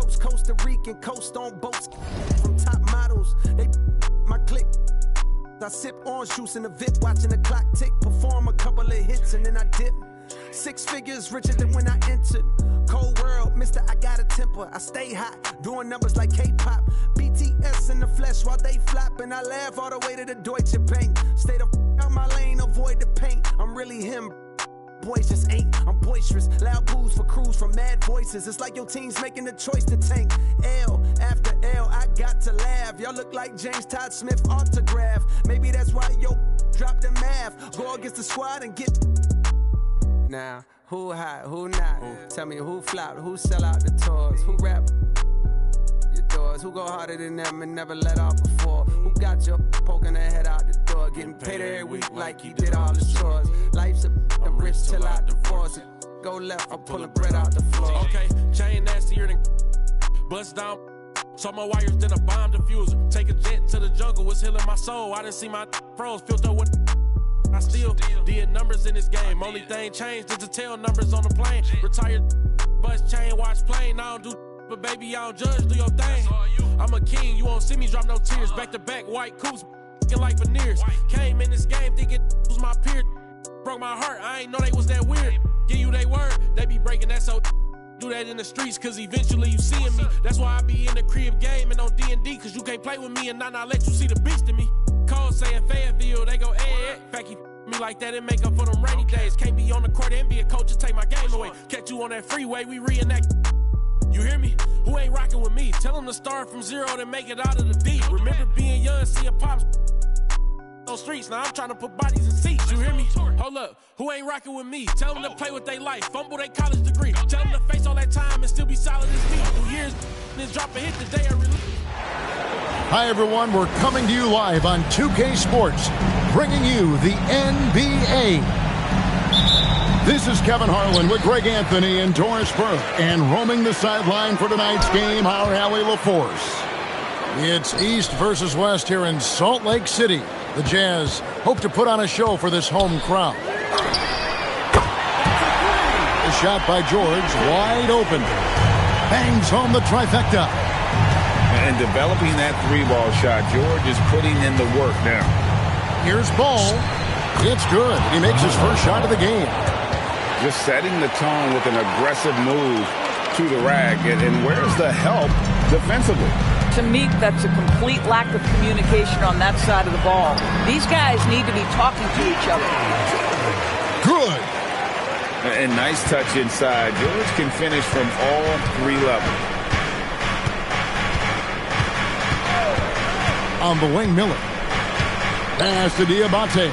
ropes. Costa Rican coast on boats from top models. They my click. I sip orange juice in the VIP, watching the clock tick. Perform a couple of hits and then I dip. 6 figures richer than when I entered. Cold world, mister, I got a temper. I stay hot, doing numbers like K-pop. BTS in the flesh while they flop, and I laugh all the way to the Deutsche Bank. Stay the out my lane, avoid the paint. I'm really him. Boys just ain't. I'm boisterous. Loud boos for crews from mad voices. It's like your team's making the choice to tank. L after L, I got to laugh. Y'all look like James Todd Smith autograph. Maybe that's why yo dropped the math. Go against the squad and get. Now, who hot, who not? Tell me who flopped, who sell out the tours, who rap your doors, who go harder than them and never let off before, who got your poking their head out the door, getting paid every week like you did all the chores. Life's a rich till out divorce. Go left, I'm pulling bread out the floor. Okay, chain nastier than bust down. So my wires than a bomb diffuser. Take a jet to the jungle, it's healing my soul. I didn't see my pros filter with. I still did numbers in this game. Only thing changed is the tail numbers on the plane. Retired, bust chain, watch plane. I don't do, but baby, I don't judge, do your thing. I'm a king, you won't see me drop no tears. Back to back, white coops, like veneers. Came in this game thinking was my peer. Broke my heart, I ain't know they was that weird. Give you they word, they be breaking that so. Do that in the streets, cause eventually you seeing me. That's why I be in the crib game and on D&D, cause you can't play with me and not let you see the beast in me. Cole saying Fayetteville, they go, fact he me like that and make up for them rainy days. Can't be on the court and be a coach and take my game away. Catch you on that freeway, we reenact. You hear me? Who ain't rocking with me? Tell them to start from zero and make it out of the deep. Remember being young, seeing pops on streets. Now I'm trying to put bodies in seats. You hear me? Hold up. Who ain't rocking with me? Tell them to play with their life. Fumble their college degree. Tell them to face all that time and still be solid as me. 2 years and drop a hit the day I release. Hi, everyone. We're coming to you live on 2K Sports, bringing you the NBA. This is Kevin Harlan with Greg Anthony and Doris Burke, and roaming the sideline for tonight's game, our Allie LaForce. It's East versus West here in Salt Lake City. The Jazz hope to put on a show for this home crowd. A shot by George, wide open. Bangs home the trifecta. And developing that three-ball shot, George is putting in the work now. Here's Ball. It's good. He makes his first shot of the game. Just setting the tone with an aggressive move to the rack. And where's the help defensively? To me, that's a complete lack of communication on that side of the ball. These guys need to be talking to each other. Good. And nice touch inside. George can finish from all 3 levels. On the wing, Miller. Pass to Diabate.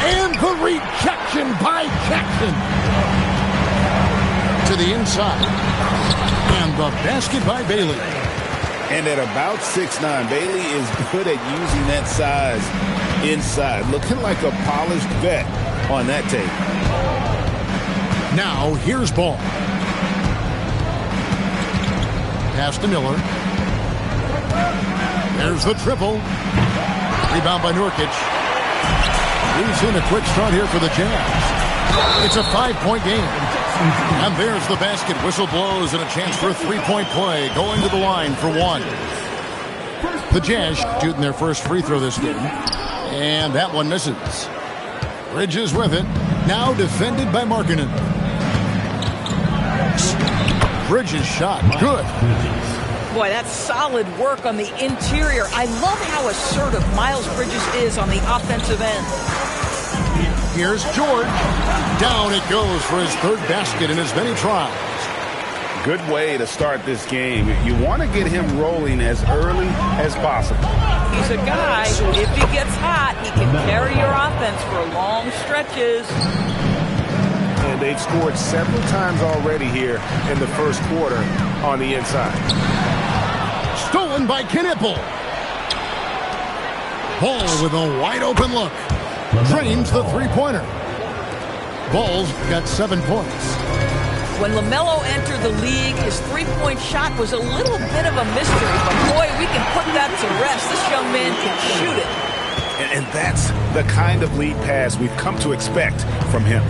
And the rejection by Jackson. To the inside. And the basket by Bailey. And at about 6'9", Bailey is good at using that size inside. Looking like a polished vet on that tape. Now, here's Ball. Pass to Miller. There's the triple. Rebound by Nurkic. We've seen a quick start here for the Jazz. It's a 5-point game. And there's the basket. Whistle blows and a chance for a 3-point play. Going to the line for 1. The Jazz shooting their first free throw this game. And that one misses. Bridges with it. Now defended by Markkanen. Bridges shot. Good. Boy, that's solid work on the interior. I love how assertive Miles Bridges is on the offensive end. Here's George. Down it goes for his 3rd basket in as many tries. Good way to start this game. You want to get him rolling as early as possible. He's a guy who, if he gets hot, he can carry your offense for long stretches. And they've scored several times already here in the first quarter on the inside. Stolen by Knipple. Ball with a wide open look. Drains the 3-pointer. Ball's got 7 points. When LaMelo entered the league, his 3-point shot was a little bit of a mystery. But boy, we can put that to rest. This young man can shoot it. And that's the kind of lead pass we've come to expect from him.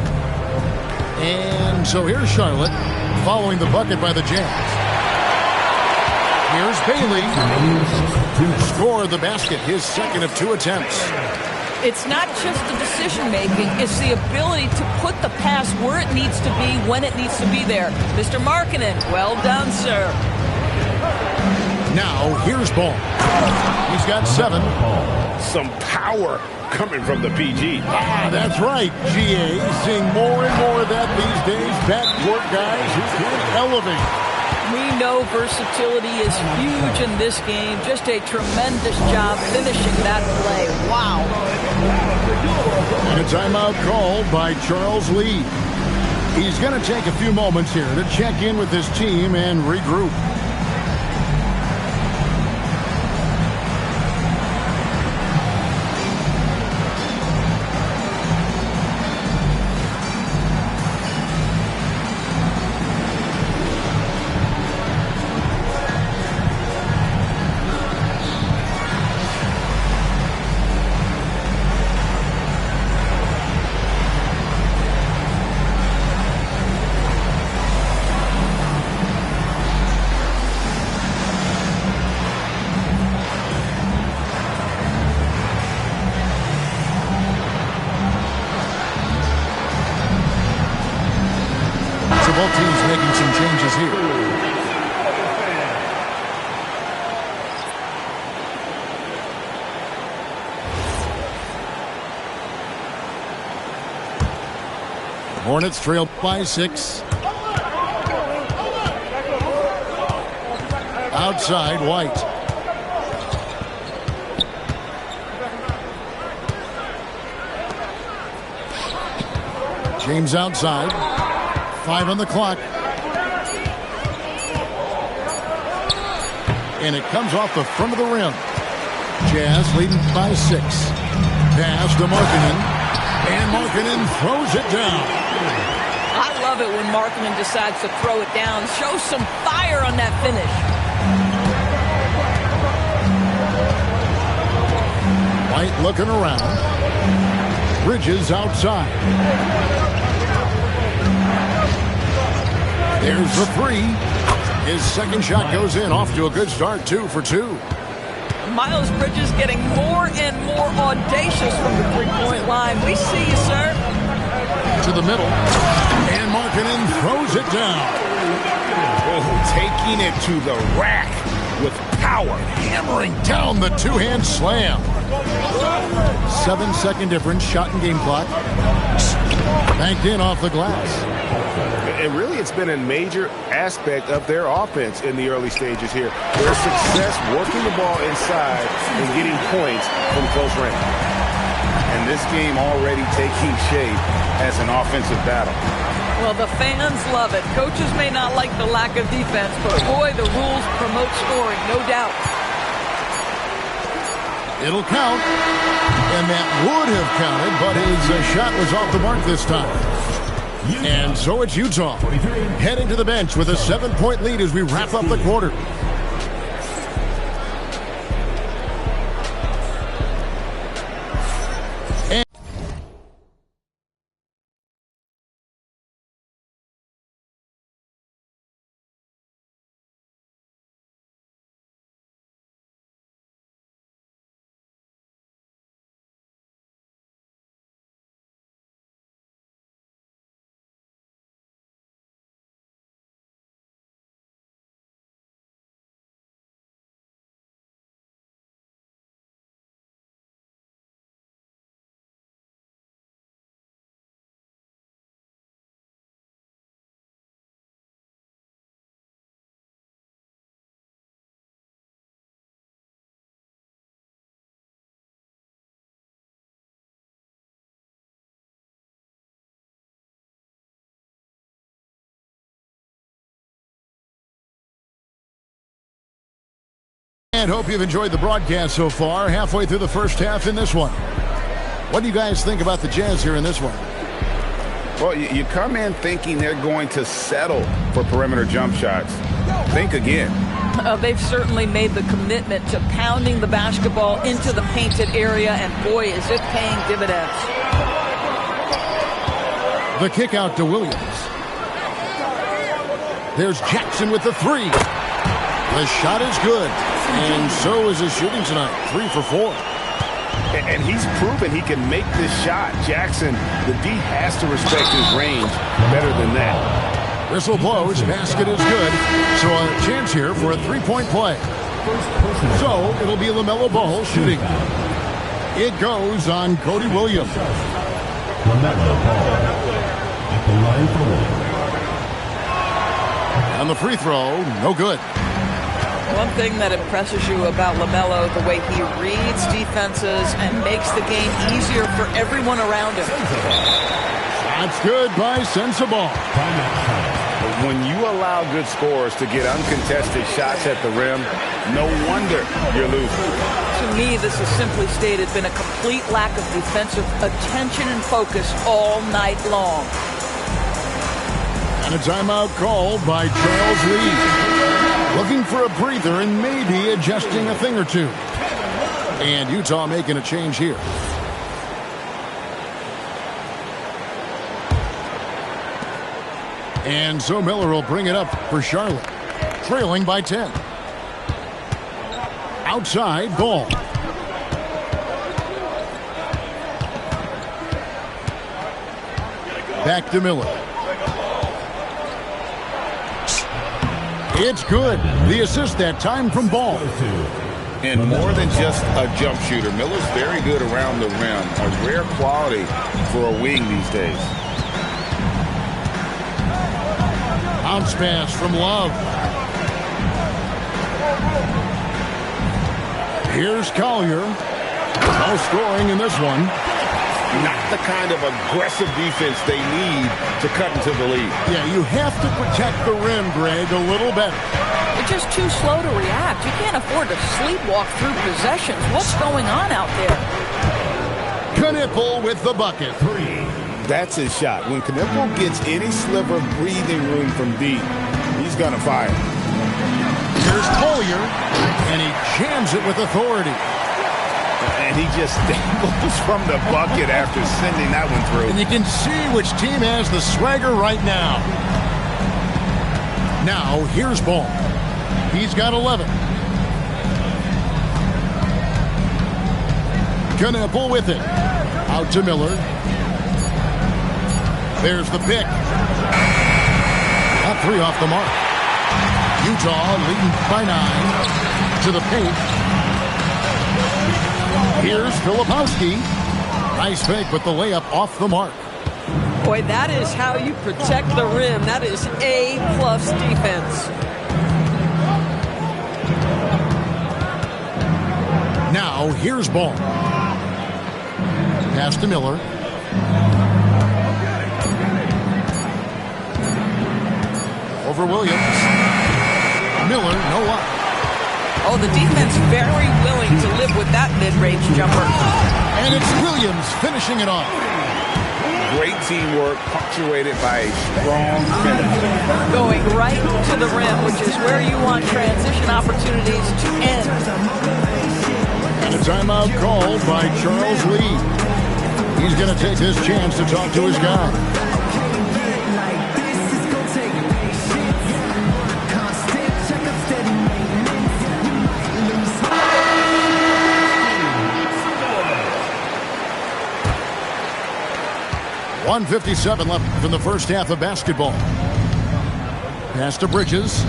And so here's Charlotte following the bucket by the Jazz. Here's Bailey to score the basket, his second of 2 attempts. It's not just the decision-making, it's the ability to put the pass where it needs to be, when it needs to be there. Mr. Markkanen, well done, sir. Now, here's Ball. He's got 7. Some power coming from the PG. That's right, GA. Seeing more and more of that these days. Backcourt guys who can elevate. We know versatility is huge in this game. Just a tremendous job finishing that play. Wow. And a timeout called by Charles Lee. He's going to take a few moments here to check in with his team and regroup. Both teams making some changes here. Hornets trail by 6. Outside, White. James outside. 5 on the clock. And it comes off the front of the rim. Jazz leading by 6. Pass to Markkanen. And Markkanen throws it down. I love it when Markkanen decides to throw it down. Show some fire on that finish. White looking around. Bridges outside. There's the 3. His second shot goes in, off to a good start, 2 for 2. Miles Bridges getting more and more audacious from the three-point line. We see you, sir. To the middle. And Markkanen throws it down. Oh, taking it to the rack with power. Hammering down the two-hand slam. 7-second difference, shot and game clock. Banked in off the glass. And really, it's been a major aspect of their offense in the early stages here. Their success working the ball inside and getting points from close range. And this game already taking shape as an offensive battle. Well, the fans love it. Coaches may not like the lack of defense, but boy, the rules promote scoring, no doubt. It'll count. And that would have counted, but his shot was off the mark this time. And so it's Utah heading to the bench with a 7-point lead as we wrap up the quarter. And hope you've enjoyed the broadcast so far. Halfway through the first half in this one. What do you guys think about the Jazz here in this one? Well, you come in thinking they're going to settle for perimeter jump shots. Think again. They've certainly made the commitment to pounding the basketball into the painted area, and boy, is it paying dividends. The kick out to Williams. There's Jackson with the three. The shot is good. And so is his shooting tonight. 3 for 4. And he's proven he can make this shot. Jackson, the D has to respect his range better than that. Whistle blows. Basket is good. So a chance here for a three-point play. So it'll be LaMelo Ball shooting. It goes on Cody Williams. LaMelo Ball at the line for one. And the free throw, no good. One thing that impresses you about LaMelo, the way he reads defenses and makes the game easier for everyone around him. That's good by Sensabaugh. When you allow good scorers to get uncontested shots at the rim, no wonder you're losing. To me, this is simply stated been a complete lack of defensive attention and focus all night long. And a timeout called by Charles Lee. Looking for a breather and maybe adjusting a thing or two. And Utah making a change here. And so Miller will bring it up for Charlotte. Trailing by 10. Outside, Ball. Back to Miller. It's good. The assist that time from Ball. And more than just a jump shooter, Miller's very good around the rim. A rare quality for a wing these days. Bounce pass from Love. Here's Collier. No scoring in this one. Not the kind of aggressive defense they need to cut into the lead. Yeah, you have to protect the rim, Greg, a little better. They're just too slow to react. You can't afford to sleepwalk through possessions. What's going on out there? Knipple with the bucket. 3. That's his shot. When Knipple gets any sliver of breathing room from deep, he's going to fire. Here's Collier, and he jams it with authority. And he just dangles from the bucket after sending that one through. And you can see which team has the swagger right now. Now, here's Ball. He's got 11. Knipple with it. Out to Miller. There's the pick. That 3 off the mark. Utah leading by 9 to the paint. Here's Filipowski. Nice fake with the layup off the mark. Boy, that is how you protect the rim. That is A-plus defense. Now, here's Ball. Pass to Miller. Over Williams. Miller, no up. Oh, the defense very willing to live with that mid-range jumper. And it's Williams finishing it off. Great teamwork punctuated by a strong finish. Going right to the rim, which is where you want transition opportunities to end. And a timeout called by Charles Lee. He's going to take this chance to talk to his guy. 1:57 left in the first half of basketball. Pass to Bridges.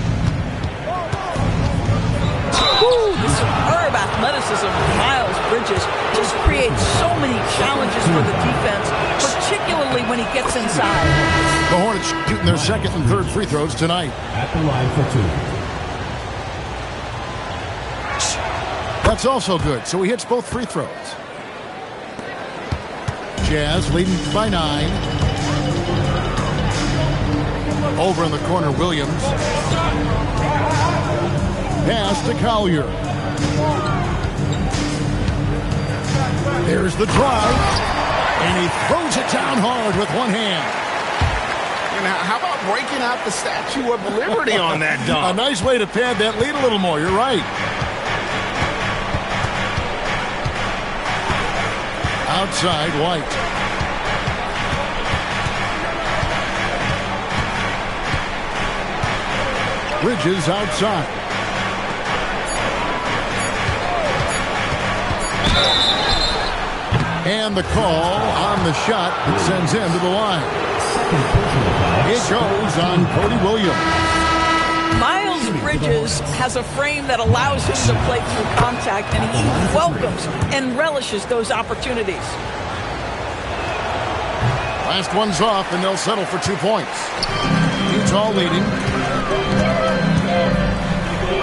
Ooh, the superb athleticism of Miles Bridges just creates so many challenges for the defense, particularly when he gets inside. The Hornets shooting their second and third free throws tonight. At the line for 2. That's also good, so he hits both free throws. Jazz leading by 9. Over in the corner, Williams. Pass to Collier. There's the drive. And he throws it down hard with one hand. And how about breaking out the Statue of Liberty on that dunk? A nice way to pad that lead a little more. You're right. Outside, White. Bridges outside. And the call on the shot that sends him to the line. It goes on Cody Williams. Miles Bridges has a frame that allows him to play through contact, and he welcomes and relishes those opportunities. Last one's off, and they'll settle for 2 points. Utah leading.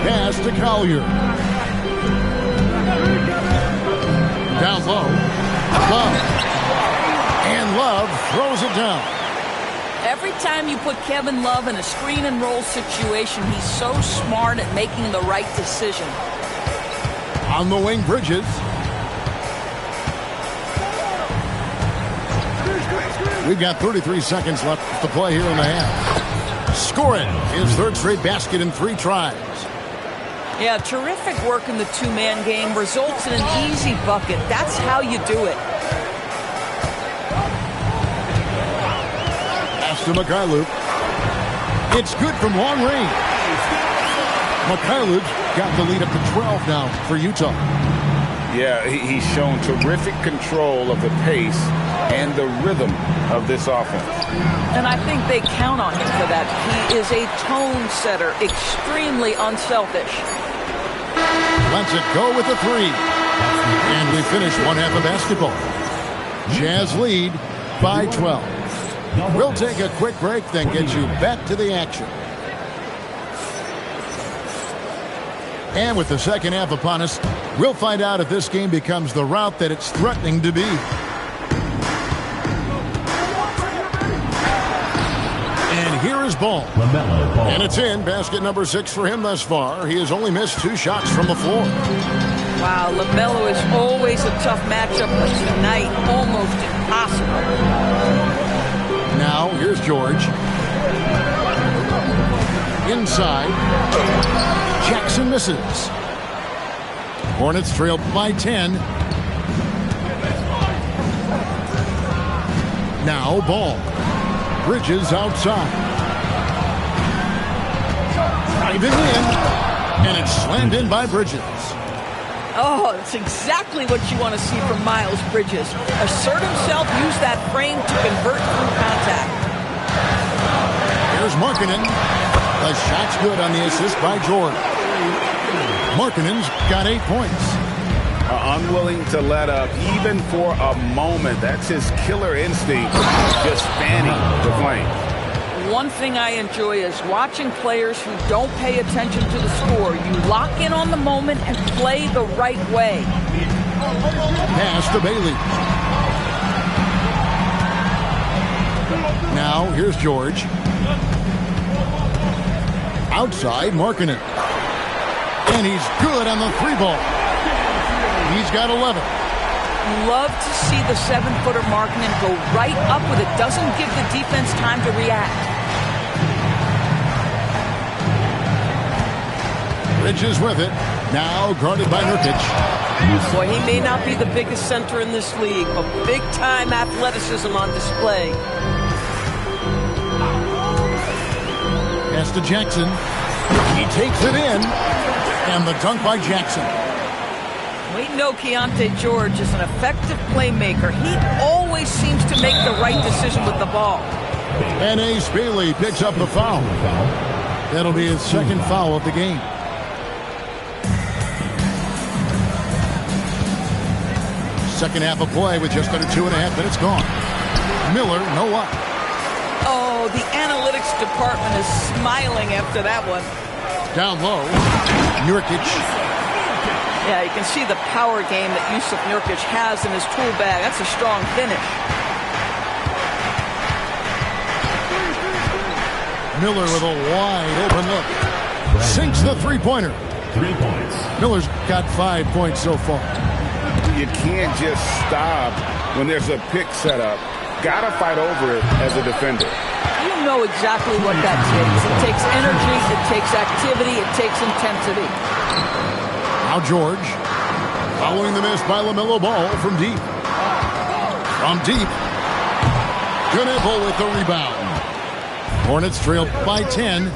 Pass to Collier. Down low. Love. And Love throws it down. Every time you put Kevin Love in a screen and roll situation, he's so smart at making the right decision. On the wing, Bridges. We've got 33 seconds left to play here in the half. Scoring his third straight basket in 3 tries. Yeah, terrific work in the two-man game results in an easy bucket. That's how you do it. Pass to Mikhailuk. It's good from long range. Mikhailuk got the lead up to 12 now for Utah. Yeah, he's shown terrific control of the pace and the rhythm of this offense. And I think they count on him for that. He is a tone setter, extremely unselfish. Lets it go with a 3. And we finish one half of basketball. Jazz lead by 12. We'll take a quick break, then get you back to the action. And with the second half upon us, we'll find out if this game becomes the route that it's threatening to be. And here is Ball. LaMelo Ball. And it's in. Basket number 6 for him thus far. He has only missed 2 shots from the floor. Wow, LaMelo is always a tough matchup, but tonight almost impossible. Now, here's George. Inside. Jackson misses. Hornets trail by 10. Now Ball. Bridges outside. Driving in. And it's slammed in by Bridges. Oh, it's exactly what you want to see from Miles Bridges. Assert himself, use that frame to convert through contact. Here's Markkanen. The shot's good on the assist by George. Markkanen's got 8 points. Unwilling to let up even for a moment. That's his killer instinct, just fanning the flame. One thing I enjoy is watching players who don't pay attention to the score. You lock in on the moment and play the right way. Pass to Bailey. Now here's George. Outside, Markkanen. And he's good on the 3-ball. He's got 11. Love to see the 7-footer Markkanen go right up with it. Doesn't give the defense time to react. Bridges with it. Now guarded by Nurkic. Boy, he may not be the biggest center in this league, but big-time athleticism on display. Pass to Jackson. He takes it in. And the dunk by Jackson. We know Keontae George is an effective playmaker. He always seems to make the right decision with the ball. And Ace Bailey picks up the foul. That'll be his second foul of the game. Second half of play with just under 2.5 minutes gone. Miller, no luck. Oh, the analytics department is smiling after that one. Down low, Nurkic. Yeah, you can see the power game that Jusuf Nurkic has in his tool bag. That's a strong finish. Miller with a wide open look. Sinks the 3-pointer. 3 points. Miller's got 5 points so far. You can't just stop when there's a pick set up. Gotta fight over it as a defender. You know exactly what that takes. It takes energy, it takes activity, it takes intensity. Now George, following the miss by LaMelo Ball from deep. From deep, Knebel with the rebound. Hornets trail by 10.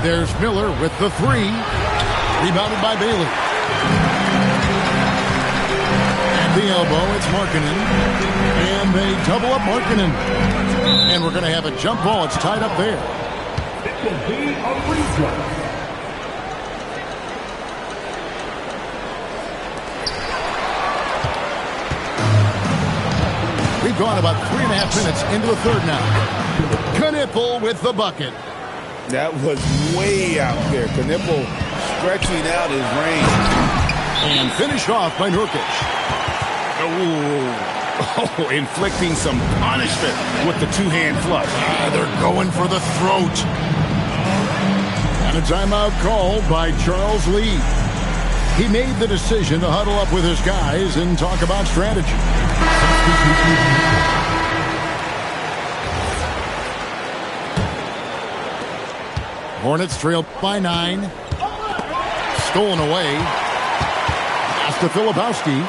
There's Miller with the three. Rebounded by Bailey. And the elbow, it's Markkanen. And they double up Markkanen. And we're going to have a jump ball. It's tied up there. It will be a replay. We've gone about 3.5 minutes into the third now. Knipple with the bucket. That was way out there. Knipple stretching out his range. And finished off by Nurkic. Oh, inflicting some punishment with the two-hand flush. They're going for the throat. And a timeout called by Charles Lee. He made the decision to huddle up with his guys and talk about strategy. Hornets trail by 9. Stolen away. Pass to Filipowski.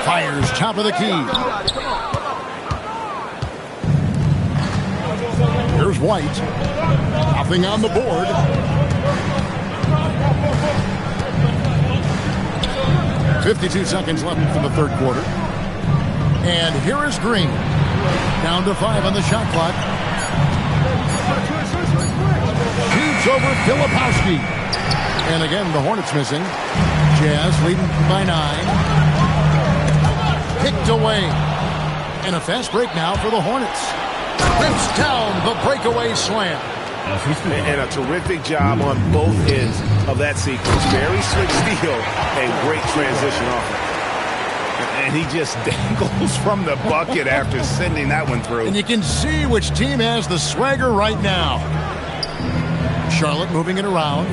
Fires top of the key. Here's White. Nothing on the board. .52 seconds left in the third quarter. And here is Green. Down to 5 on the shot clock. Shoots over Filipowski. And again, the Hornets missing. Jazz leading by 9. Kicked away. And a fast break now for the Hornets. Rips down the breakaway slam. And a terrific job on both ends of that sequence. Very slick steal and great transition offense. And he just dangles from the bucket after sending that one through. And you can see which team has the swagger right now. Charlotte moving it around.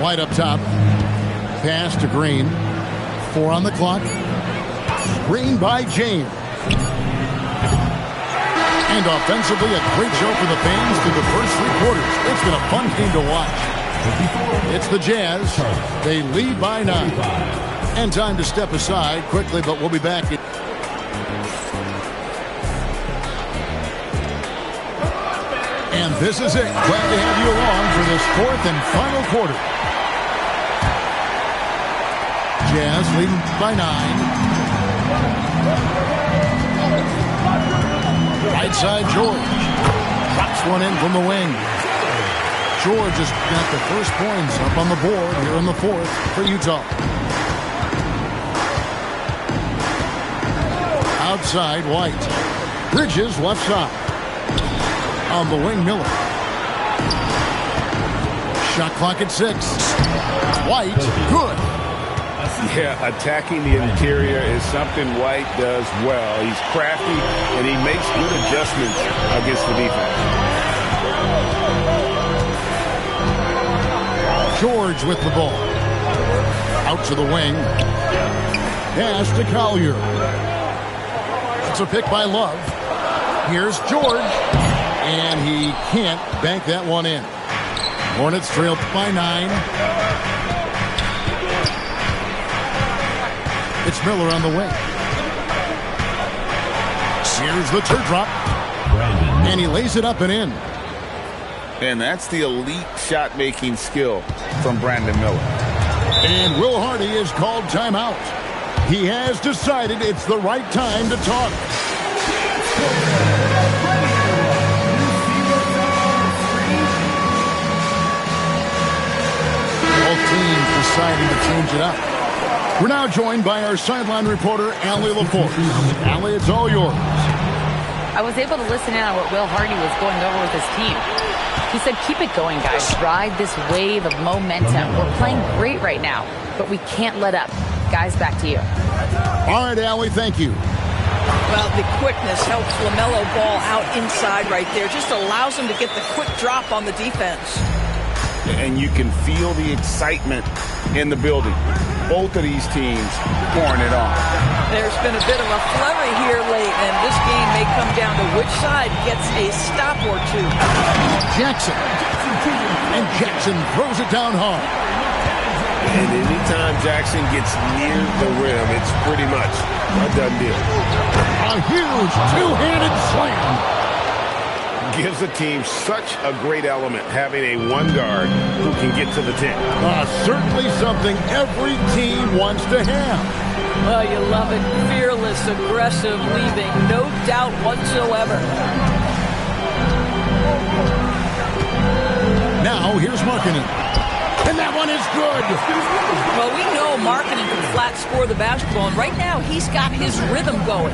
White up top. Pass to Green. 4 on the clock. Green by James. And offensively, a great show for the fans through the first 3 quarters. It's been a fun game to watch. It's the Jazz. They lead by 9. And time to step aside quickly, but we'll be back. And this is it. Glad to have you along for this 4th and final quarter. Jazz leading by 9. Right side, George. Drops one in from the wing. George has got the first points up on the board here in the 4th for Utah. Outside, White. Bridges, left side. On the wing, Miller. Shot clock at 6. White, good. Yeah, attacking the interior is something White does well. He's crafty, and he makes good adjustments against the defense. George with the ball. Out to the wing. Pass to Collier. It's a pick by Love. Here's George. And he can't bank that one in. Hornets trail by 9. It's Miller on the wing. Here's the teardrop. And he lays it up and in. And that's the elite shot-making skill from Brandon Miller. And Will Hardy is called timeout. He has decided it's the right time to talk. Both teams deciding to change it up. We're now joined by our sideline reporter, Allie LaForce. Allie, it's all yours. I was able to listen in on what Will Hardy was going over with his team. He said, keep it going, guys. Ride this wave of momentum. We're playing great right now, but we can't let up. Guys, back to you. All right, Allie, thank you. Well, the quickness helps LaMelo Ball out inside right there. Just allows him to get the quick drop on the defense. And you can feel the excitement in the building. Both of these teams pouring it on. There's been a bit of a flurry here late, and this game may come down to which side gets a stop or two. Jackson. And Jackson throws it down hard. And anytime Jackson gets near the rim, it's pretty much a done deal. A huge two-handed slam. gives a team such a great element, having a one guard who can get to the 10. Certainly something every team wants to have. Oh, you love it. Fearless, aggressive, leaving. No doubt whatsoever. Now, here's Markkanen. And that one is good. Well, we know Markkanen can flat score the basketball, and right now he's got his rhythm going.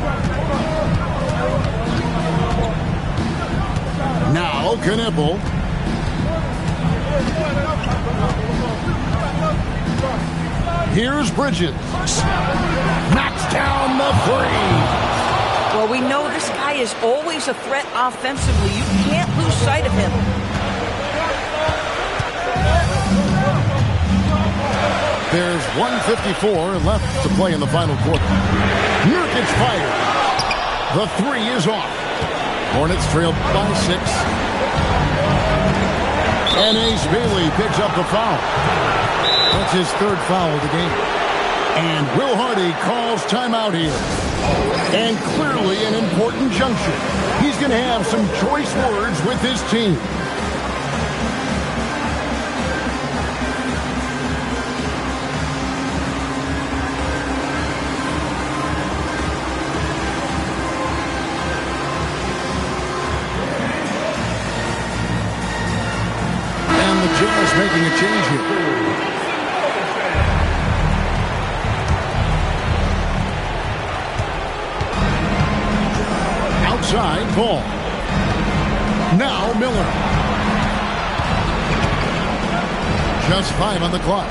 Now, Knippel. Here's Bridges. Knocks down the three. Well, we know this guy is always a threat offensively. You can't lose sight of him. There's 1:54 left to play in the final quarter. Nurkic fired. The three is off. Hornets trail by 6. And Ace Bailey picks up the foul. That's his third foul of the game. And Will Hardy calls timeout here. And clearly an important juncture. He's going to have some choice words with his team. Jazz making a change here. Outside, Ball. Now Miller. Just 5 on the clock.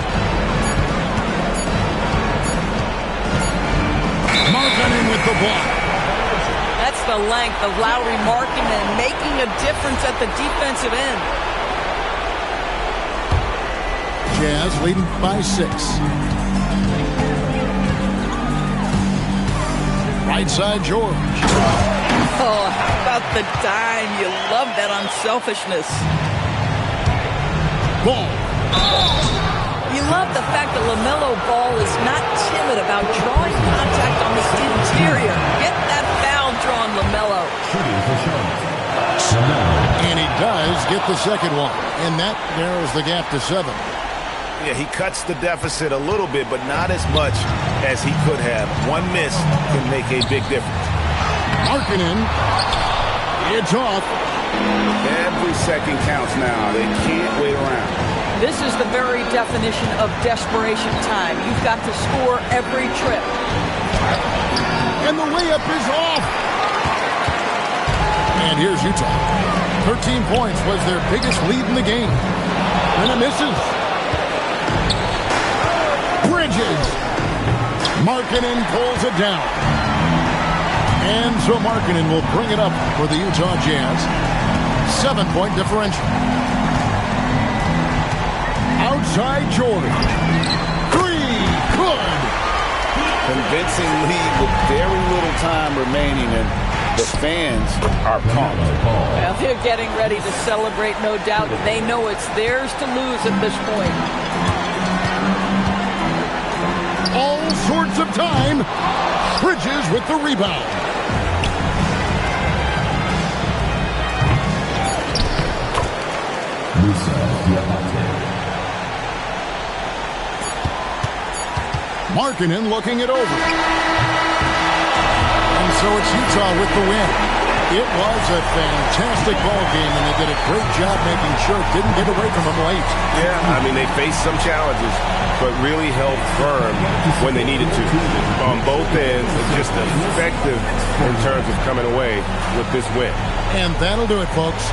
Markkanen with the block. That's the length of Lauri Markkanen making a difference at the defensive end. Jazz leading by 6. Right side, George. Oh, how about the dime? You love that unselfishness. Ball. You love the fact that LaMelo Ball is not timid about drawing contact on the interior. Get that foul drawn, LaMelo. And he does get the second one. And that narrows the gap to 7. Yeah, he cuts the deficit a little bit, but not as much as he could have. One miss can make a big difference. Markkanen. It's off. Every second counts now. They can't wait around. This is the very definition of desperation time. You've got to score every trip. And the layup is off. And here's Utah. 13 points was their biggest lead in the game. And it misses. Bridges. Markkanen pulls it down. And so Markkanen will bring it up for the Utah Jazz. 7-point differential. Outside Jordan. 3. Good. Convincing lead with very little time remaining, and the fans are pumped. Well, they're getting ready to celebrate, no doubt. They know it's theirs to lose at this point. All sorts of time. Bridges with the rebound. Markkanen looking it over. And so it's Utah with the win. It was a fantastic ball game, and they did a great job making sure it didn't get away from them late. Yeah, I mean, they faced some challenges, but really held firm when they needed to. On both ends, just effective in terms of coming away with this win. And that'll do it, folks.